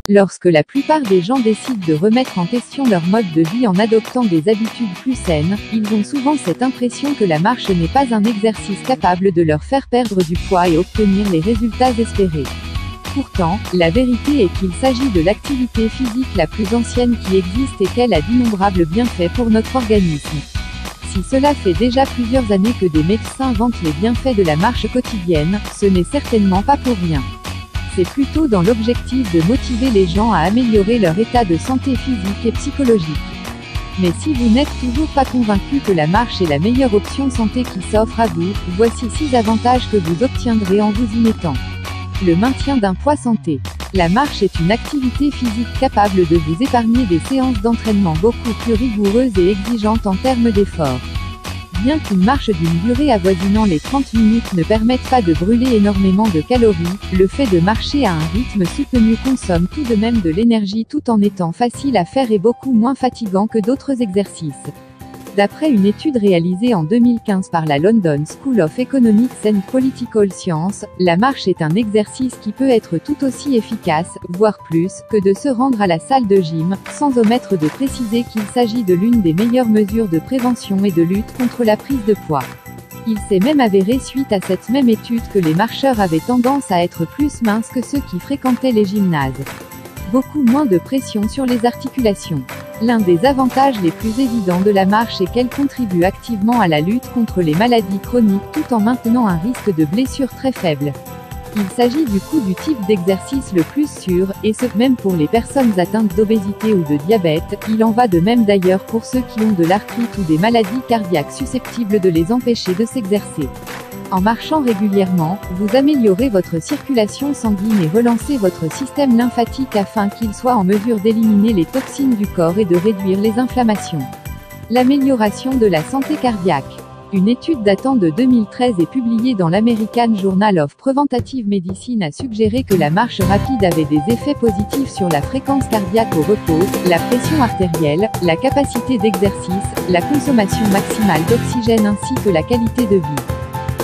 Lorsque la plupart des gens décident de remettre en question leur mode de vie en adoptant des habitudes plus saines, ils ont souvent cette impression que la marche n'est pas un exercice capable de leur faire perdre du poids et obtenir les résultats espérés. Pourtant, la vérité est qu'il s'agit de l'activité physique la plus ancienne qui existe et qu'elle a d'innombrables bienfaits pour notre organisme. Si cela fait déjà plusieurs années que des médecins vantent les bienfaits de la marche quotidienne, ce n'est certainement pas pour rien. C'est plutôt dans l'objectif de motiver les gens à améliorer leur état de santé physique et psychologique. Mais si vous n'êtes toujours pas convaincu que la marche est la meilleure option santé qui s'offre à vous, voici 6 avantages que vous obtiendrez en vous y mettant. Le maintien d'un poids santé. La marche est une activité physique capable de vous épargner des séances d'entraînement beaucoup plus rigoureuses et exigeantes en termes d'effort. Bien qu'une marche d'une durée avoisinant les 30 minutes ne permette pas de brûler énormément de calories, le fait de marcher à un rythme soutenu consomme tout de même de l'énergie tout en étant facile à faire et beaucoup moins fatigant que d'autres exercices. D'après une étude réalisée en 2015 par la London School of Economics and Political Science, la marche est un exercice qui peut être tout aussi efficace, voire plus, que de se rendre à la salle de gym, sans omettre de préciser qu'il s'agit de l'une des meilleures mesures de prévention et de lutte contre la prise de poids. Il s'est même avéré suite à cette même étude que les marcheurs avaient tendance à être plus minces que ceux qui fréquentaient les gymnases. Beaucoup moins de pression sur les articulations. L'un des avantages les plus évidents de la marche est qu'elle contribue activement à la lutte contre les maladies chroniques tout en maintenant un risque de blessure très faible. Il s'agit du coup du type d'exercice le plus sûr, et ce, même pour les personnes atteintes d'obésité ou de diabète. Il en va de même d'ailleurs pour ceux qui ont de l'arthrite ou des maladies cardiaques susceptibles de les empêcher de s'exercer. En marchant régulièrement, vous améliorez votre circulation sanguine et relancez votre système lymphatique afin qu'il soit en mesure d'éliminer les toxines du corps et de réduire les inflammations. L'amélioration de la santé cardiaque. Une étude datant de 2013 et publiée dans l'American Journal of Preventive Medicine a suggéré que la marche rapide avait des effets positifs sur la fréquence cardiaque au repos, la pression artérielle, la capacité d'exercice, la consommation maximale d'oxygène ainsi que la qualité de vie.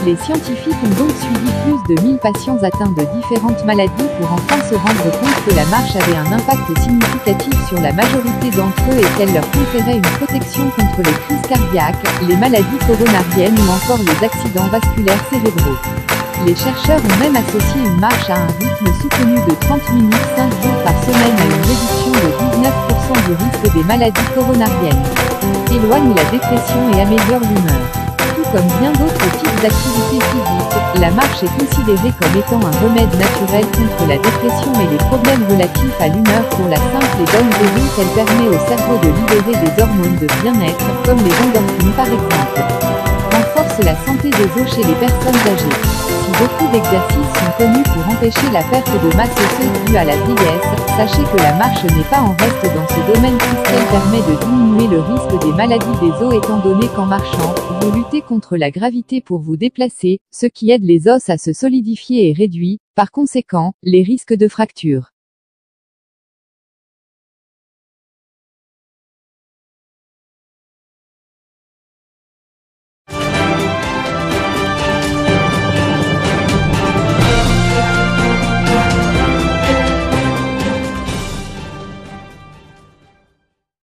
Les scientifiques ont donc suivi plus de 1000 patients atteints de différentes maladies pour enfin se rendre compte que la marche avait un impact significatif sur la majorité d'entre eux et qu'elle leur conférait une protection contre les crises cardiaques, les maladies coronariennes ou encore les accidents vasculaires cérébraux. Les chercheurs ont même associé une marche à un rythme soutenu de 30 minutes 5 jours par semaine à une réduction de 19% du risque des maladies coronariennes. Éloigne la dépression et améliore l'humeur. Comme bien d'autres types d'activités physiques, la marche est considérée comme étant un remède naturel contre la dépression et les problèmes relatifs à l'humeur pour la simple et bonne raison qu'elle permet au cerveau de libérer des hormones de bien-être, comme les endorphines par exemple. Renforce la santé des os chez les personnes âgées. Si beaucoup d'exercices sont connus pour empêcher la perte de masse osseuse due à la vieillesse, sachez que la marche n'est pas en reste dans ce domaine puisqu'elle permet de diminuer le risque des maladies des os étant donné qu'en marchant, vous luttez contre la gravité pour vous déplacer, ce qui aide les os à se solidifier et réduit, par conséquent, les risques de fractures.